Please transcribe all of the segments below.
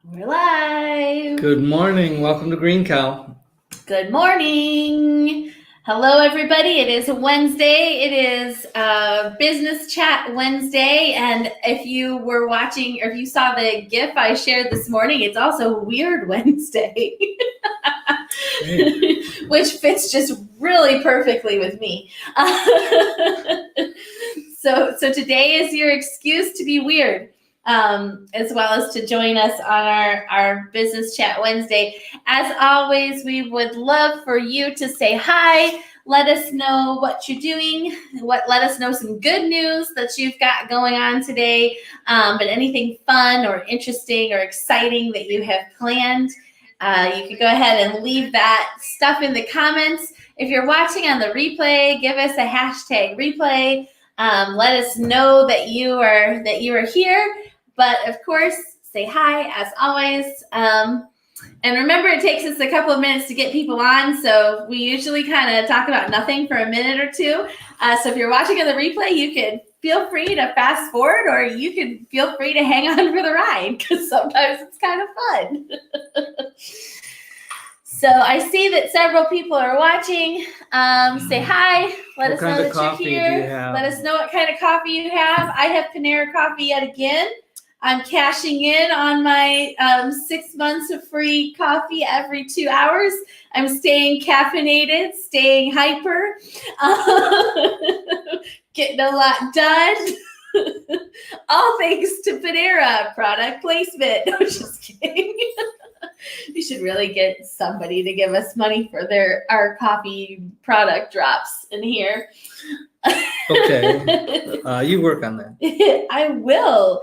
We're live. Good morning. Welcome to Green Cow. Good morning. Hello, everybody. It is a Wednesday. It is Business Chat Wednesday. And if you were watching or if you saw the GIF I shared this morning, it's also Weird Wednesday, which fits just really perfectly with me. So today is your excuse to be weird. As well as to join us on our Business Chat Wednesday. As always, we would love for you to say hi. Let us know what you're doing. Let us know some good news that you've got going on today. But anything fun or interesting or exciting that you have planned, you can go ahead and leave that stuff in the comments. If you're watching on the replay, give us a hashtag replay. Let us know that you are here. But of course, say hi as always. And remember, it takes us a couple of minutes to get people on. So we usually kind of talk about nothing for a minute or two. So if you're watching on the replay, you can feel free to fast forward, or you can feel free to hang on for the ride, because sometimes it's kind of fun. So I see that several people are watching. Say hi. Let us know that you're here. Let us know what kind of coffee you have. I have Panera coffee yet again. I'm cashing in on my 6 months of free coffee every 2 hours. I'm staying caffeinated, staying hyper, getting a lot done. All thanks to Panera product placement. No, just kidding. We should really get somebody to give us money for our coffee product drops in here. Okay, you work on that. I will.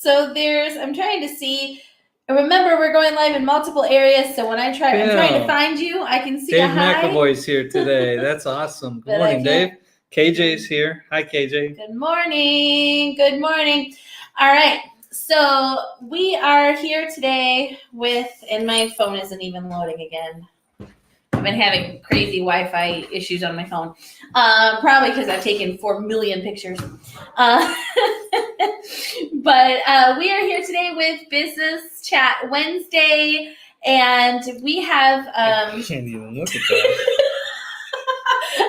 So I'm trying to see. Remember, we're going live in multiple areas, so when I'm trying to find you, I can see Dave a hi. McAvoy's here today. That's awesome. Good morning, Dave. KJ's here. Hi, KJ. Good morning. Good morning. All right. So we are here today and my phone isn't even loading again. I've been having crazy Wi-Fi issues on my phone, probably because I've taken 4 million pictures. But we are here today with Business Chat Wednesday, and we have. I can't even look at that.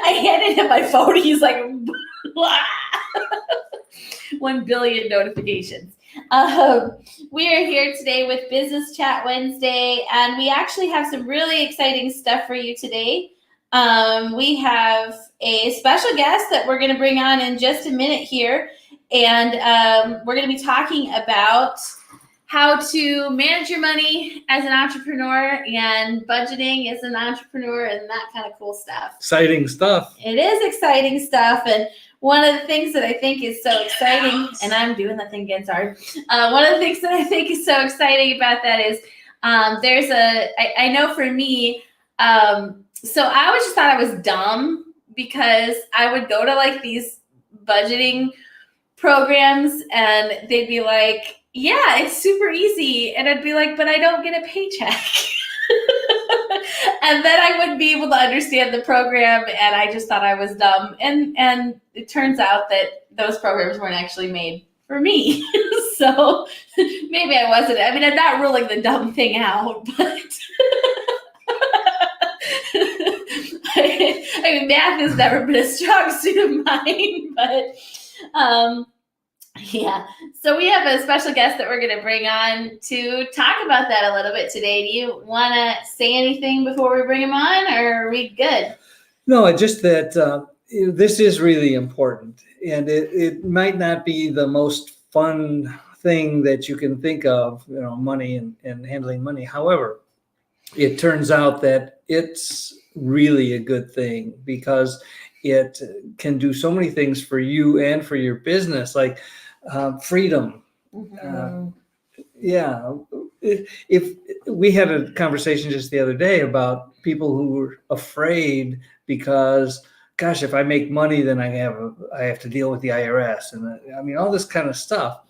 I handed him my phone. He's like, 1 billion notifications. We are here today with Business Chat Wednesday, and we actually have some really exciting stuff for you today. We have a special guest that we're going to bring on in just a minute here, and we're going to be talking about how to manage your money as an entrepreneur and budgeting as an entrepreneur and that kind of cool stuff. Exciting stuff. It is exciting stuff, and one of the things that I think is so exciting, and I'm doing that thing again, sorry. One of the things that I think is so exciting about that is I know for me, so I always just thought I was dumb because I would go to like these budgeting programs and they'd be like, yeah, it's super easy. And I'd be like, but I don't get a paycheck. And then I wouldn't be able to understand the program, and I just thought I was dumb. And it turns out that those programs weren't actually made for me. So maybe I wasn't. I mean, I'm not ruling the dumb thing out, but I mean, math has never been a strong suit of mine, but yeah. So we have a special guest that we're going to bring on to talk about that a little bit today. Do you want to say anything before we bring him on, or are we good? No, just that this is really important, and it might not be the most fun thing that you can think of, money and handling money. However, it turns out that it's really a good thing because it can do so many things for you and for your business, like freedom. Mm-hmm. Yeah. If we had a conversation just the other day about people who were afraid because, gosh, if I make money, then I have to deal with the IRS, and I mean all this kind of stuff.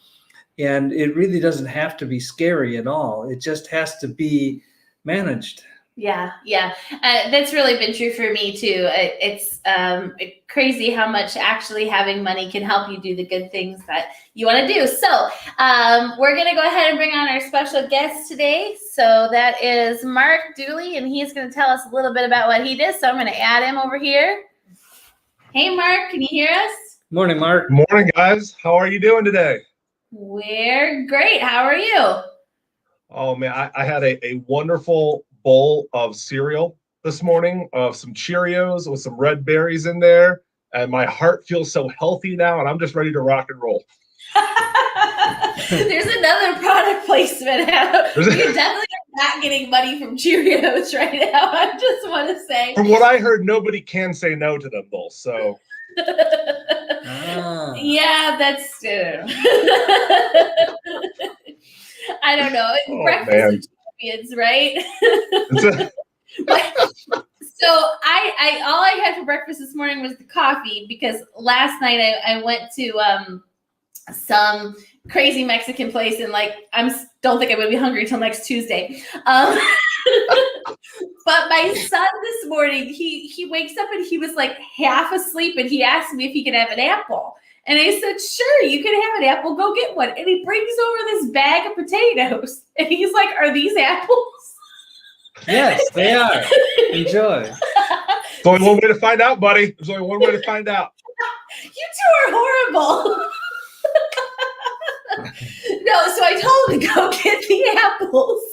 And it really doesn't have to be scary at all. It just has to be managed. Yeah, yeah. That's really been true for me too. It's crazy how much actually having money can help you do the good things that you want to do. So we're going to go ahead and bring on our special guest today. So that is Mark Dooley, and he's going to tell us a little bit about what he does. So I'm going to add him over here. Hey, Mark, can you hear us? Morning, Mark. Morning, guys. How are you doing today? We're great. How are you? Oh, man, I had a wonderful bowl of cereal this morning, of some Cheerios with some red berries in there, and my heart feels so healthy now, and I'm just ready to rock and roll. There's another product placement. You're definitely not getting money from Cheerios right now. I just want to say. From what I heard, nobody can say no to them both. So. Yeah, that's. I don't know. Breakfast of champions, right? So I all I had for breakfast this morning was the coffee, because last night I went to some crazy Mexican place, and don't think I'm gonna be hungry till next Tuesday. But my son this morning, he wakes up and he was like half asleep, and he asked me if he could have an apple. And I said, sure, you can have an apple, go get one. And he brings over this bag of potatoes. And he's like, are these apples? Yes, they are. Enjoy. There's only one way to find out, buddy. There's only one way to find out. You two are horrible. No, so I told him to go get the apples,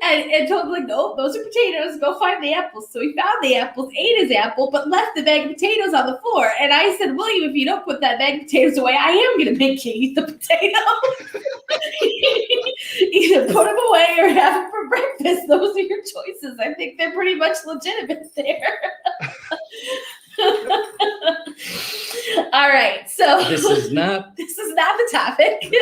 and told him, like, no, those are potatoes. Go find the apples. So he found the apples, ate his apple, but left the bag of potatoes on the floor. And I said, William, if you don't put that bag of potatoes away, I am going to make you eat the potatoes. Either put them away or have them for breakfast. Those are your choices. I think they're pretty much legitimate there. All right, so this is not the topic.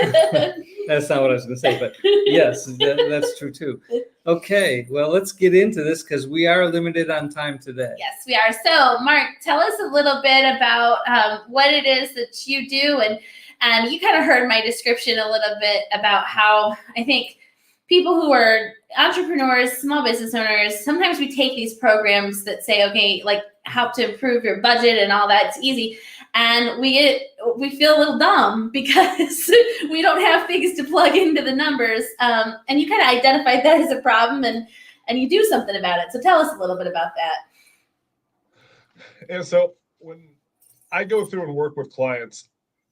That's not what I was going to say, but yes, that's true too. Okay, well, let's get into this because we are limited on time today. Yes, we are. So, Mark, tell us a little bit about what it is that you do, and you kind of heard my description a little bit about how I think people who are entrepreneurs, small business owners, sometimes we take these programs that say, okay, like help to improve your budget and all that. It's easy. And we feel a little dumb because we don't have things to plug into the numbers. And you kind of identified that as a problem, and you do something about it. So tell us a little bit about that. And so when I go through and work with clients,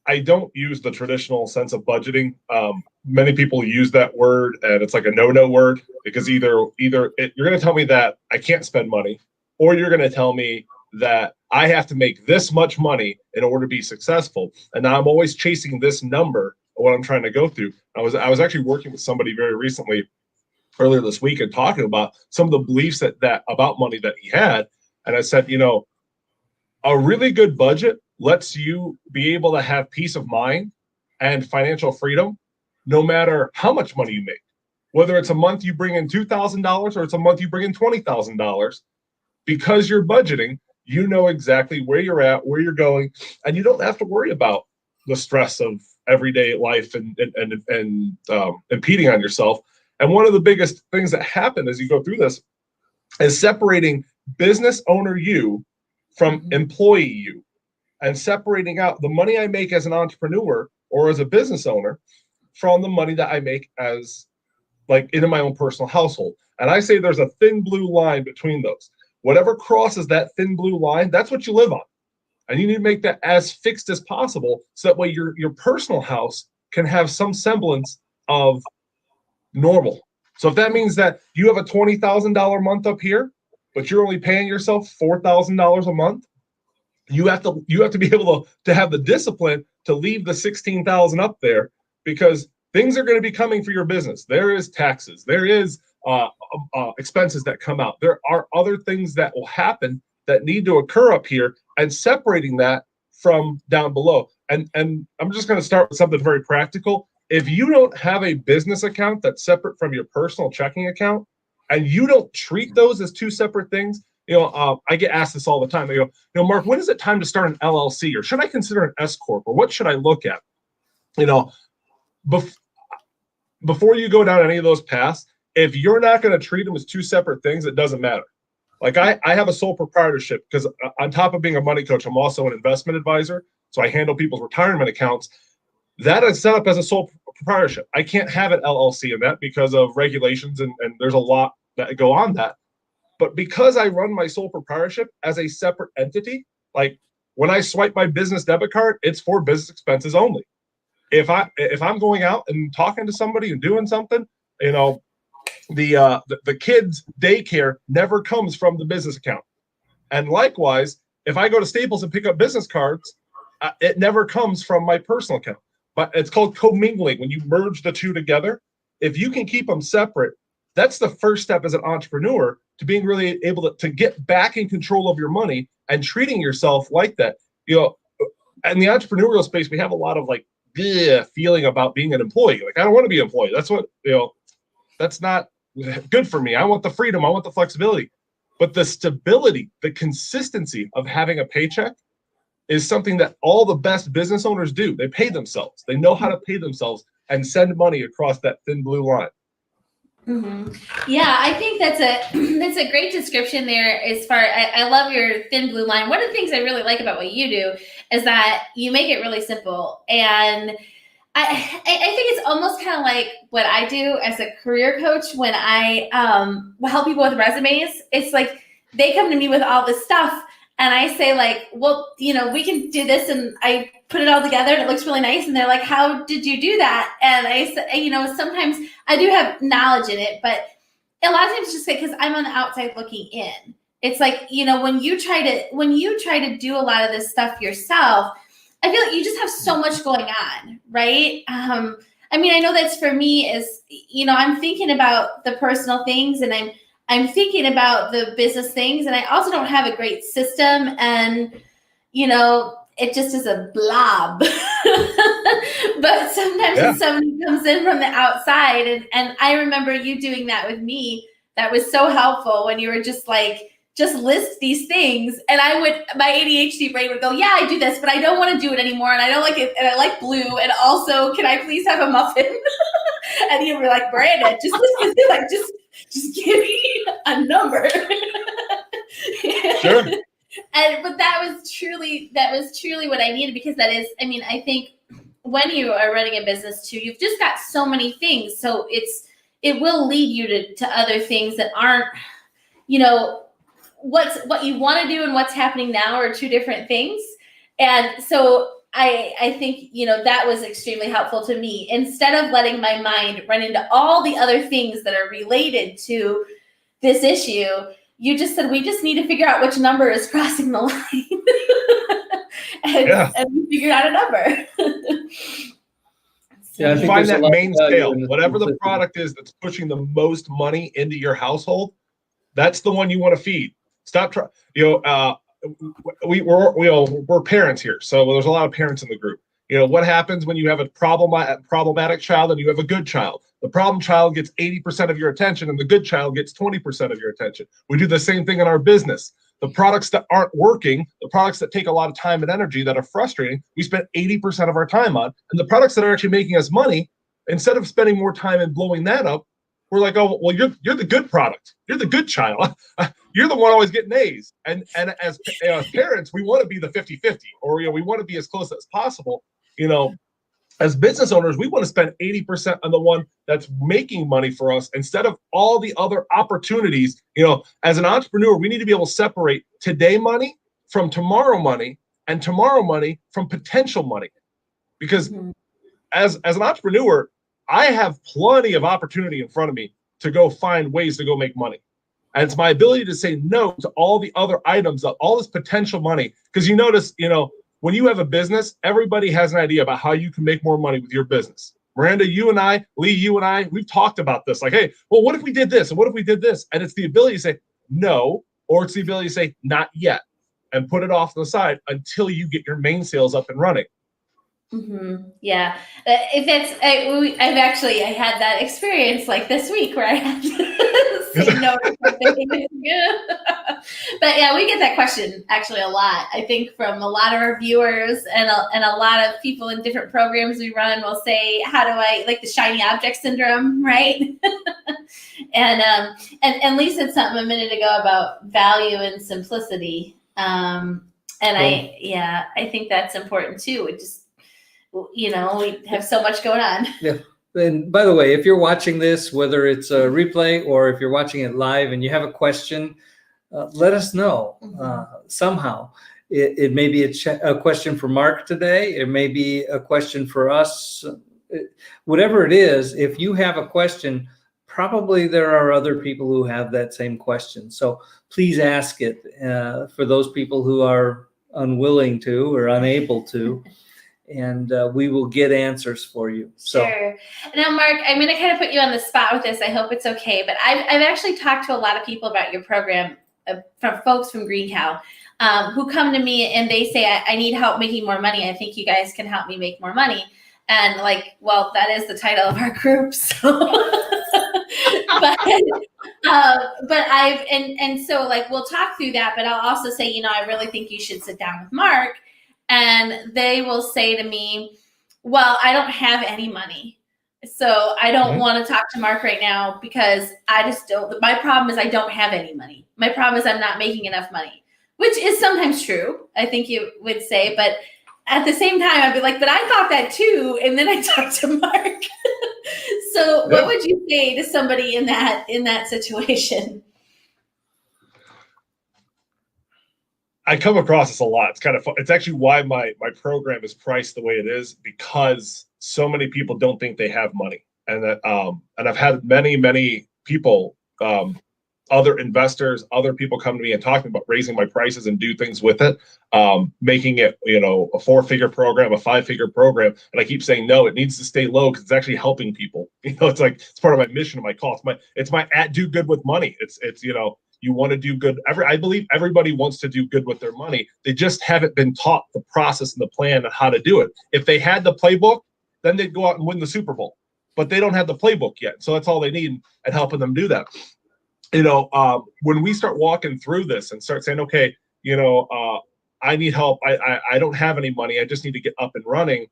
I don't use the traditional sense of budgeting. Many people use that word, and it's like a no-no word, because either you're going to tell me that I can't spend money, or you're going to tell me that I have to make this much money in order to be successful. And now I'm always chasing this number of what I'm trying to go through. I was actually working with somebody very recently, earlier this week, and talking about some of the beliefs that about money that he had. And I said, a really good budget lets you be able to have peace of mind and financial freedom no matter how much money you make. Whether it's a month you bring in $2,000 or it's a month you bring in $20,000, because you're budgeting, you know exactly where you're at, where you're going, and you don't have to worry about the stress of everyday life and impeding on yourself. And one of the biggest things that happen as you go through this is separating business owner you from employee you, and separating out the money I make as an entrepreneur or as a business owner from the money that I make as like in my own personal household. And I say there's a thin blue line between those. Whatever crosses that thin blue line, that's what you live on. And you need to make that as fixed as possible, so that way your personal house can have some semblance of normal. So if that means that you have a $20,000 month up here, but you're only paying yourself $4,000 a month, you have to be able to have the discipline to leave the $16,000 up there, because things are going to be coming for your business. There is taxes. There is expenses that come out. There are other things that will happen that need to occur up here, and separating that from down below. And I'm just going to start with something very practical. If you don't have a business account that's separate from your personal checking account, and you don't treat those as two separate things, I get asked this all the time. They go, Mark, when is it time to start an LLC, or should I consider an S corp, or what should I look at? Before you go down any of those paths, if you're not going to treat them as two separate things, it doesn't matter. Like I have a sole proprietorship because on top of being a money coach, I'm also an investment advisor. So I handle people's retirement accounts. That is set up as a sole proprietorship. I can't have an LLC in that because of regulations, and there's a lot that go on that. But because I run my sole proprietorship as a separate entity, like when I swipe my business debit card, it's for business expenses only. If I'm going out and talking to somebody and doing something, you know, the kids' daycare never comes from the business account. And likewise, if I go to Staples and pick up business cards, it never comes from my personal account. But it's called commingling. When you merge the two together, if you can keep them separate, that's the first step as an entrepreneur to being really able to get back in control of your money and treating yourself like that. You know, in the entrepreneurial space, we have a lot of like feeling about being an employee. Like, I don't want to be an employee. That's what, you know, that's not good for me. I want the freedom. I want the flexibility. But the stability, the consistency of having a paycheck is something that all the best business owners do. They pay themselves. They know how to pay themselves and send money across that thin blue line. Mm-hmm. Yeah, I think that's a great description there. As far, I love your thin blue line. One of the things I really like about what you do is that you make it really simple, and I think it's almost kind of like what I do as a career coach when I help people with resumes. It's like they come to me with all this stuff, and I say like, well, you know, we can do this, and I put it all together and it looks really nice. And they're like, how did you do that? And I said, you know, sometimes I do have knowledge in it, but a lot of times it's just because I'm on the outside looking in. It's like, you know, when you try to do a lot of this stuff yourself, I feel like you just have so much going on, right? I mean, I know that's for me is, you know, I'm thinking about the personal things, and I'm thinking about the business things, and I also don't have a great system, and, you know, it just is a blob. But sometimes when somebody comes in from the outside, and I remember you doing that with me, that was so helpful when you were just like, just list these things. And my ADHD brain would go, yeah, I do this, but I don't want to do it anymore. And I don't like it. And I like blue. And also, can I please have a muffin? And you were like, Brandon, just give me a number. Sure. But that was truly what I needed, because that is, I mean, I think when you are running a business too, you've just got so many things. So it will lead you to other things that aren't, you know, what you want to do and what's happening now are two different things. And so I think, you know, that was extremely helpful to me. Instead of letting my mind run into all the other things that are related to this issue, you just said, we just need to figure out which number is crossing the line. and we figured out a number. Yeah, I think find that main sale. Whatever the system. product is that's pushing the most money into your household, that's the one you want to feed. Stop trying. You know, we're parents here, so there's a lot of parents in the group. You know, what happens when you have a problematic child and you have a good child? The problem child gets 80% of your attention, and the good child gets 20% of your attention. We do the same thing in our business. The products that aren't working, the products that take a lot of time and energy that are frustrating, we spend 80% of our time on. And the products that are actually making us money, instead of spending more time and blowing that up, we're like, oh, well, you're the good product. You're the good child. You're the one always getting A's. And as parents, we want to be the 50-50, or, you know, we want to be as close as possible. You know, as business owners, we want to spend 80% on the one that's making money for us instead of all the other opportunities. You know, as an entrepreneur, we need to be able to separate today money from tomorrow money, and tomorrow money from potential money. Because as an entrepreneur, I have plenty of opportunity in front of me to go find ways to go make money. And it's my ability to say no to all the other items, all this potential money. Because you notice, you know, when you have a business, everybody has an idea about how you can make more money with your business. Miranda, you and I, Lee, you and I, we've talked about this. Like, hey, well, what if we did this? And what if we did this? And it's the ability to say no, or it's the ability to say not yet, and put it off to the side until you get your main sales up and running. Yeah, if it's I had that experience like this week where I had to say no to something. But yeah, we get that question actually a lot. I think from a lot of our viewers and a lot of people in different programs we run will say, "How do I like the shiny object syndrome?" Right? And Lee said something a minute ago about value and simplicity. I think that's important too. It just we have so much going on. Yeah. And by the way, if you're watching this, whether it's a replay or if you're watching it live and you have a question, let us know somehow. It may be a question for Mark today. It may be a question for us. Whatever it is, if you have a question, probably there are other people who have that same question. So please ask it for those people who are unwilling to or unable to. And we will get answers for you. So. Sure. Now, Mark, I'm going to kind of put you on the spot with this. I hope it's okay. But I've actually talked to a lot of people about your program from folks from Green Cow who come to me and they say, I need help making more money. I think you guys can help me make more money. And well, that is the title of our group. So, so we'll talk through that. But I'll also say, I really think you should sit down with Mark. And they will say to me, well, I don't have any money. So I don't want to talk to Mark right now because I just don't. My problem is I don't have any money. My problem is I'm not making enough money, which is sometimes true, I think you would say. But at the same time, I'd be like, but I thought that too. And then I talked to Mark. So what would you say to somebody in that situation? I come across this a lot. It's kind of fun. It's actually why my program is priced the way it is, because so many people don't think they have money. And that and I've had many people, other investors, other people come to me and talking about raising my prices and do things with it, making it, a 4-figure program, a 5-figure program. And I keep saying, no, it needs to stay low because it's actually helping people. It's like, it's part of my mission, my call. It's my do good with money. It's you want to do good. I believe everybody wants to do good with their money. They just haven't been taught the process and the plan and how to do it. If they had the playbook, then they'd go out and win the Super Bowl. But they don't have the playbook yet. So that's all they need and helping them do that. When we start walking through this and start saying, okay, I need help. I don't have any money. I just need to get up and running.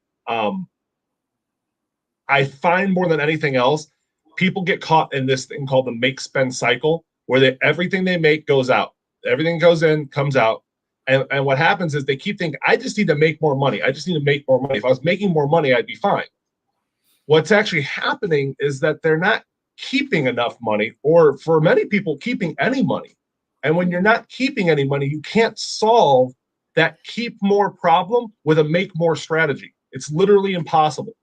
I find more than anything else, people get caught in this thing called the make spend cycle, where everything they make goes out. Everything goes in, comes out. And what happens is they keep thinking, I just need to make more money. I just need to make more money. If I was making more money, I'd be fine. What's actually happening is that they're not keeping enough money, or for many people, keeping any money. And when you're not keeping any money, you can't solve that keep more problem with a make more strategy. It's literally impossible.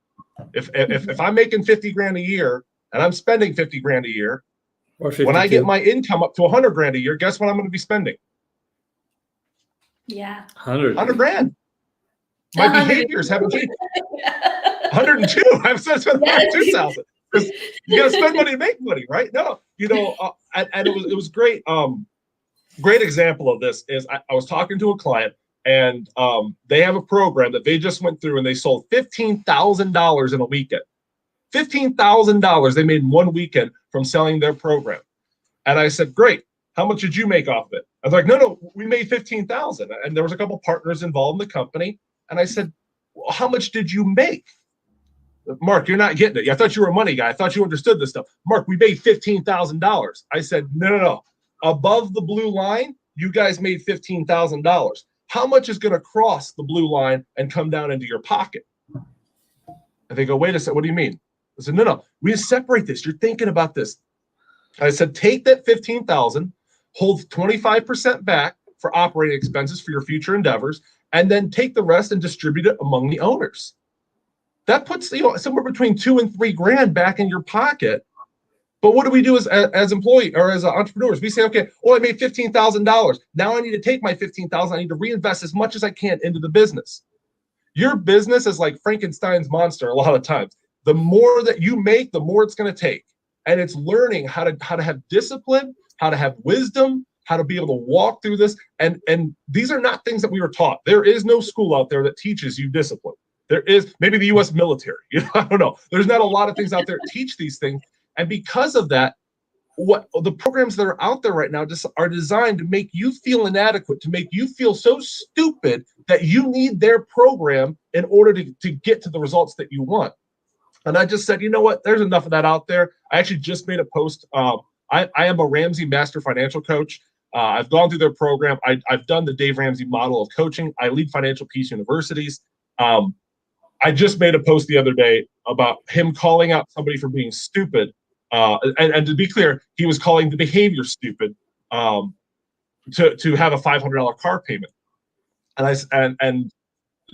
If I'm making 50 grand a year and I'm spending 50 grand a year, when I get my income up to 100 grand a year, guess what I'm going to be spending? Yeah. 100 grand. My behaviors haven't changed. 102. I've spent 102,000. Because you got to spend money to make money, right? No, and it was great. Great example of this is I was talking to a client, and they have a program that they just went through, and they sold $15,000 in a weekend. $15,000 they made in one weekend from selling their program. And I said, great. How much did you make off of it? I was like, no, we made 15,000. And there was a couple partners involved in the company. And I said, well, how much did you make? Mark, you're not getting it. I thought you were a money guy. I thought you understood this stuff. Mark, we made $15,000. I said, no. Above the blue line, you guys made $15,000. How much is going to cross the blue line and come down into your pocket? And they go, wait a second, what do you mean? I said, no, we just separate this. You're thinking about this. I said, take that 15,000, hold 25% back for operating expenses for your future endeavors, and then take the rest and distribute it among the owners. That puts somewhere between $2,000 and $3,000 back in your pocket. But what do we do as employees or as entrepreneurs? We say, okay, I made $15,000. Now I need to take my $15,000. I need to reinvest as much as I can into the business. Your business is like Frankenstein's monster a lot of times. The more that you make, the more it's going to take. And it's learning how to have discipline, how to have wisdom, how to be able to walk through this. And these are not things that we were taught. There is no school out there that teaches you discipline. There is maybe the U.S. military. I don't know. There's not a lot of things out there that teach these things. And because of that, what the programs that are out there right now just are designed to make you feel inadequate, to make you feel so stupid that you need their program in order to get to the results that you want. And I just said, you know what? There's enough of that out there. I actually just made a post. I am a Ramsey Master Financial Coach. I've gone through their program. I've done the Dave Ramsey model of coaching. I lead Financial Peace Universities. I just made a post the other day about him calling out somebody for being stupid. And to be clear, he was calling the behavior stupid to have a $500 car payment. And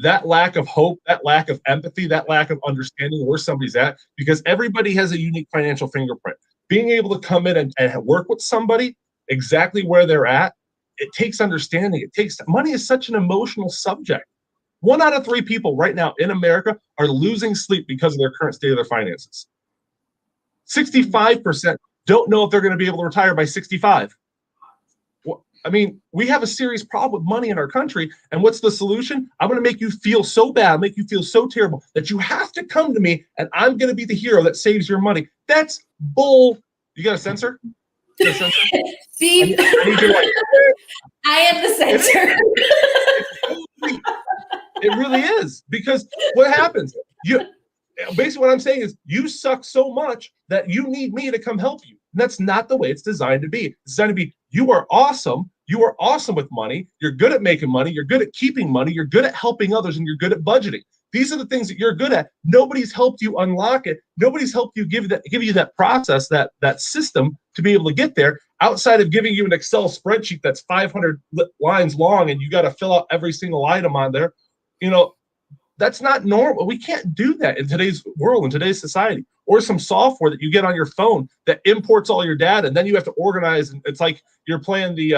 that lack of hope, that lack of empathy, that lack of understanding where somebody's at, because everybody has a unique financial fingerprint. Being able to come in and work with somebody exactly where they're at, it takes understanding. It takes money is such an emotional subject. 1 out of 3 people right now in America are losing sleep because of their current state of their finances. 65% don't know if they're going to be able to retire by 65. Well, I mean, we have a serious problem with money in our country. And what's the solution? I'm going to make you feel so bad, make you feel so terrible that you have to come to me and I'm going to be the hero that saves your money. That's bull. You got a censor? You got a censor? Beep. I need your light. I am the censor. It really is, because what happens? Basically what I'm saying is you suck so much that you need me to come help you. And that's not the way it's designed to be. It's designed to be, you are awesome. You are awesome with money. You're good at making money. You're good at keeping money. You're good at helping others, and you're good at budgeting. These are the things that you're good at. Nobody's helped you unlock it. Nobody's helped you give you that process, that system to be able to get there, outside of giving you an Excel spreadsheet that's 500 lines long and you got to fill out every single item on there. That's not normal. We can't do that in today's world, in today's society. Or some software that you get on your phone that imports all your data, and then you have to organize. And it's like you're playing the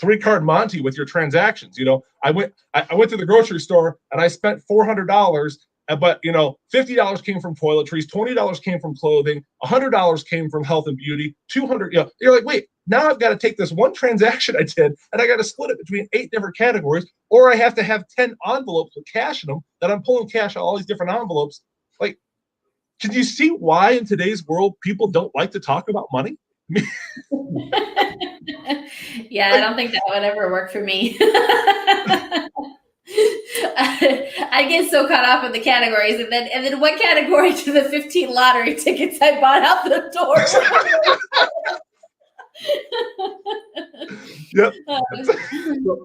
3-card Monte with your transactions. I went to the grocery store and I spent $400, but $50 came from toiletries, $20 came from clothing, $100 came from health and beauty, $200. You're like, wait, now I've got to take this one transaction I did and I got to split it between 8 different categories, or I have to have 10 envelopes with cash in them that I'm pulling cash out of all these different envelopes. Like, can you see why in today's world people don't like to talk about money? Yeah, I don't think that would ever work for me. I get so caught up in the categories, and then what category to the 15 lottery tickets I bought out the door. Yep. So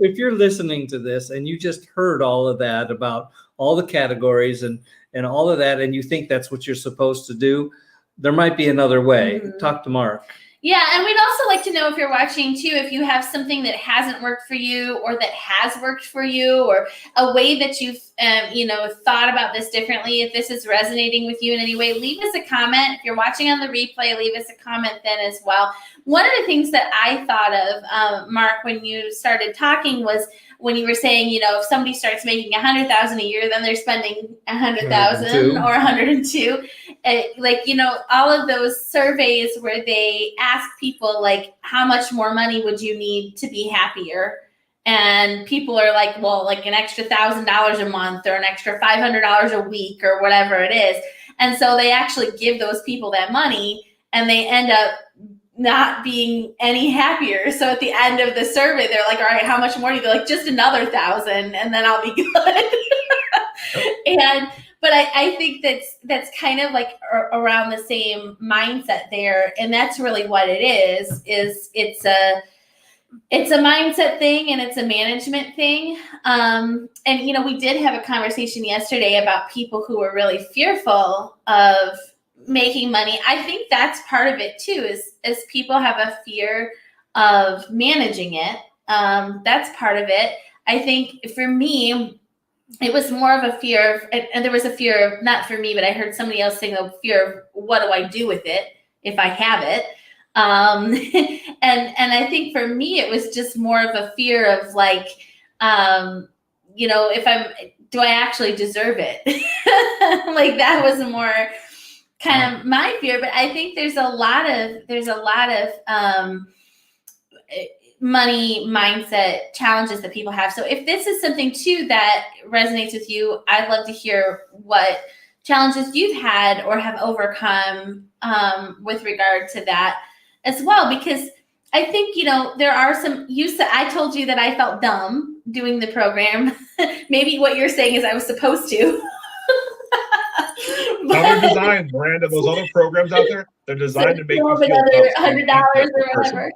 if you're listening to this and you just heard all of that about all the categories and all of that, and you think that's what you're supposed to do, there might be another way. Mm-hmm. Talk to Mark. Yeah, and we'd also like to know, if you're watching too, if you have something that hasn't worked for you or that has worked for you, or a way that you've thought about this differently. If this is resonating with you in any way, leave us a comment. If you're watching on the replay, leave us a comment then as well. One of the things that I thought of, Mark, when you started talking was when you were saying, if somebody starts making $100,000 a year, then they're spending $100,000 or 102. All of those surveys where they ask people, like, how much more money would you need to be happier? And people are like, well, like an extra $1,000 a month or an extra $500 a week or whatever it is. And so they actually give those people that money and they end up not being any happier. So at the end of the survey, they're like, all right, how much more do you? They're like, just another 1,000 and then I'll be good. But I think that's kind of like around the same mindset there. And that's really what it is it's a mindset thing and it's a management thing. And we did have a conversation yesterday about people who were really fearful of making money. I think that's part of it too, is people have a fear of managing it. That's part of it. I think for me, it was more of a fear of, and there was a fear of, not for me, but I heard somebody else saying the fear of, what do I do with it if I have it? And I think for me, it was just more of a fear of like, do I actually deserve it? Like that was more kind of my fear. But I think there's a lot of money mindset challenges that people have. So if this is something too that resonates with you, I'd love to hear what challenges you've had or have overcome with regard to that as well. Because I think, there are some, I told you that I felt dumb doing the program. Maybe what you're saying is I was supposed to. How they're designed, Miranda, those other programs out there, they're designed to make you feel $100 or whatever.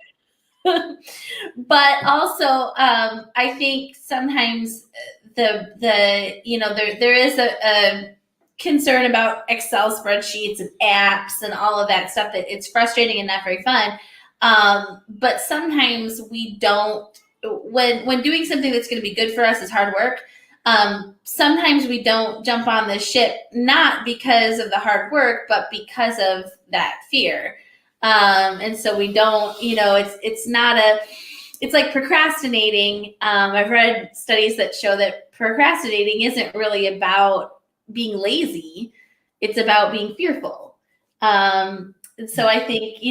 But also, I think sometimes there is a concern about Excel spreadsheets and apps and all of that stuff that it's frustrating and not very fun. But sometimes we don't, when doing something that's going to be good for us is hard work. Sometimes we don't jump on the ship, not because of the hard work, but because of that fear. And so we don't, it's like procrastinating. I've read studies that show that procrastinating isn't really about being lazy. It's about being fearful. So I think,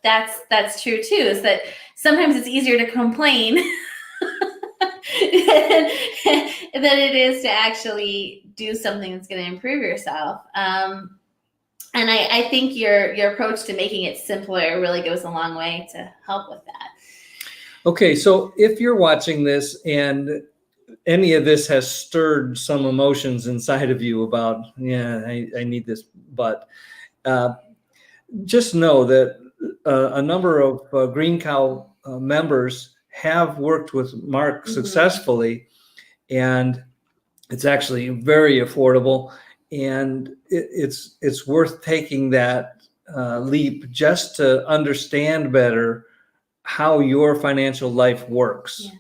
that's true too, is that sometimes it's easier to complain than it is to actually do something that's going to improve yourself. And I think your approach to making it simpler really goes a long way to help with that. Okay, so if you're watching this and any of this has stirred some emotions inside of you about, I need this, but just know that a number of Green Cow members have worked with Mark successfully, and it's actually very affordable, and it's worth taking that leap just to understand better how your financial life works. Yeah.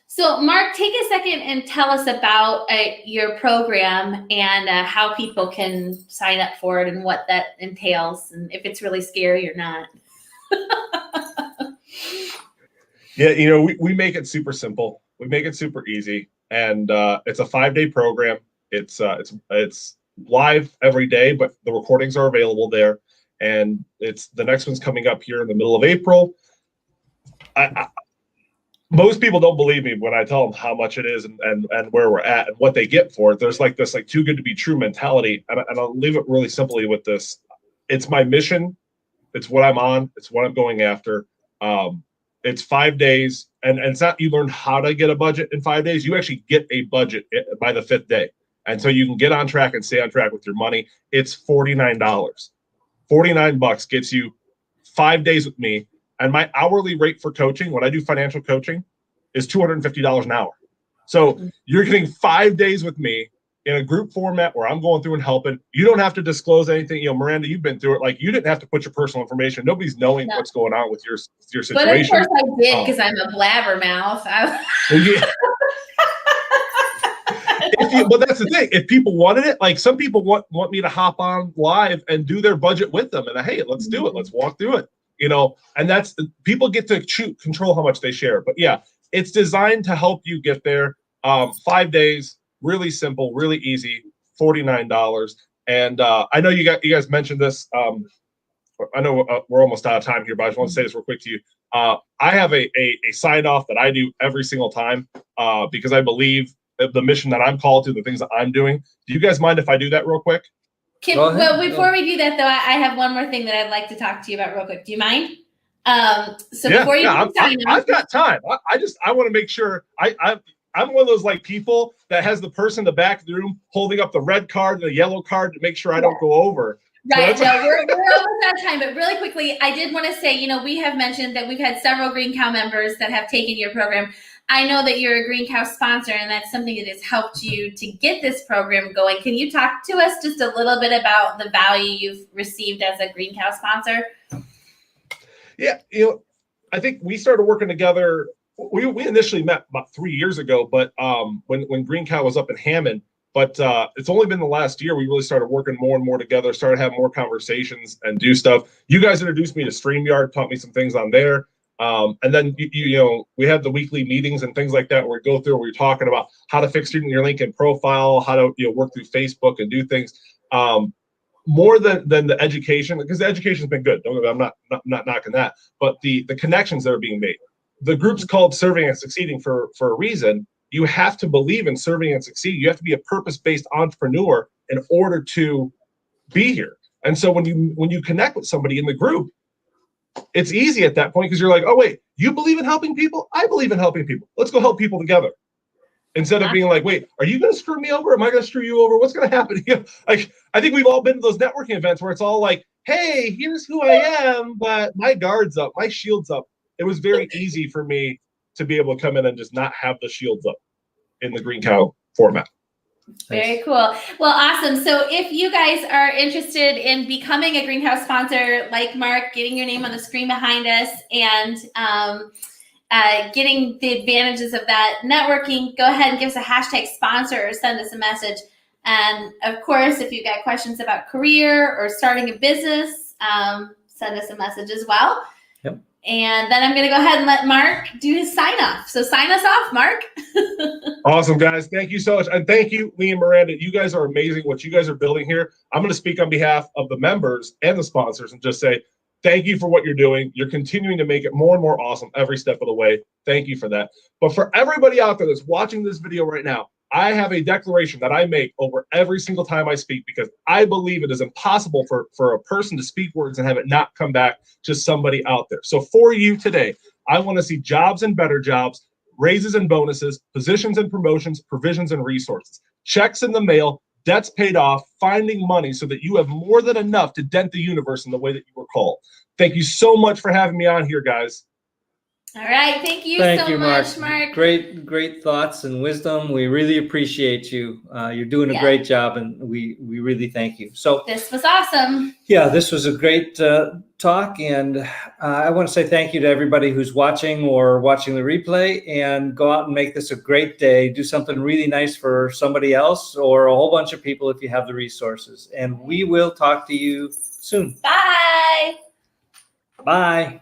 So Mark, take a second and tell us about your program and how people can sign up for it and what that entails, and if it's really scary or not. Yeah, we make it super simple. We make it super easy, and it's a 5-day program. It's live every day, but the recordings are available there. And the next one's coming up here in the middle of April. Most people don't believe me when I tell them how much it is and where we're at and what they get for it. There's this too good to be true mentality, and I'll leave it really simply with this. It's my mission. It's what I'm on. It's what I'm going after. It's 5 days, and it's not you learn how to get a budget in 5 days. You actually get a budget by the 5th day. And so you can get on track and stay on track with your money. It's $49. $49 gets you 5 days with me. And my hourly rate for coaching, when I do financial coaching, is $250 an hour. So you're getting 5 days with me in a group format where I'm going through and helping. You don't have to disclose anything. Miranda, you've been through it. You didn't have to put your personal information. Nobody's knowing what's going on with your situation. But of course I did, because I'm a blabbermouth. Yeah. But that's the thing. If people wanted it, some people want me to hop on live and do their budget with them. And hey, let's do it. Let's walk through it. And that's people get to control how much they share. But yeah, it's designed to help you get there. 5 days, really simple, really easy, $49. And I know you guys mentioned this. I know we're almost out of time here, but I just want to say this real quick to you. I have a sign off that I do every single time because I believe the mission that I'm called to, the things that I'm doing. Do you guys mind if I do that real quick? Well, before we do that, though, I have one more thing that I'd like to talk to you about real quick. Do you mind? Before you I've got time. I want to make sure I'm one of those people that has the person in the back of the room holding up the red card and the yellow card to make sure I don't go over. Right. So we're almost out of time, but really quickly, I did want to say, we have mentioned that we've had several Green Cow members that have taken your program. I know that you're a Green Cow sponsor, and that's something that has helped you to get this program going. Can you talk to us just a little bit about the value you've received as a Green Cow sponsor? Yeah, I think we started working together. We initially met about 3 years ago, but when Green Cow was up in Hammond. But it's only been the last year we really started working more and more together, started having more conversations and do stuff. You guys introduced me to StreamYard, taught me some things on there. And then, we had the weekly meetings and things like that where we go through, where we're talking about how to fix your LinkedIn profile, how to work through Facebook and do things. More than the education, because the education's been good. I'm not knocking that, but the connections that are being made. the group's called Serving and Succeeding for a reason. You have to believe in serving and succeed. You have to be a purpose-based entrepreneur in order to be here. And so when you connect with somebody in the group, it's easy at that point because you're like, oh wait, you believe in helping people? I believe in helping people. Let's go help people together. Instead of being like, wait, are you going to screw me over? Am I going to screw you over? What's going to happen? Like, I think we've all been to those networking events where it's all like, hey, here's who I am, but my guard's up, my shield's up. It was very easy for me to be able to come in and just not have the shields up in the Green Cow format. Very cool. Well, awesome. So if you guys are interested in becoming a Greenhouse sponsor, like Mark, getting your name on the screen behind us and getting the advantages of that networking, go ahead and give us a hashtag sponsor or send us a message. And of course, if you've got questions about career or starting a business, send us a message as well. Yep. And then I'm going to go ahead and let Mark do his sign off. So sign us off, Mark. Awesome, guys. Thank you so much. And thank you, Lee and Miranda. You guys are amazing. What you guys are building here. I'm going to speak on behalf of the members and the sponsors and just say, thank you for what you're doing. You're continuing to make it more and more awesome every step of the way. Thank you for that. But for everybody out there that's watching this video right now, I have a declaration that I make over every single time I speak because I believe it is impossible for a person to speak words and have it not come back to somebody out there. So for you today, I want to see jobs and better jobs, raises and bonuses, positions and promotions, provisions and resources, checks in the mail, debts paid off, finding money so that you have more than enough to dent the universe in the way that you were called. Thank you so much for having me on here, guys. All right. Thank you Thank so you, much, Mark. Mark. Great thoughts and wisdom. We really appreciate you. You're doing a great job, and we really thank you. So this was awesome. Yeah, this was a great talk, and I want to say thank you to everybody who's watching or watching the replay, and go out and make this a great day. Do something really nice for somebody else or a whole bunch of people if you have the resources. And we will talk to you soon. Bye. Bye.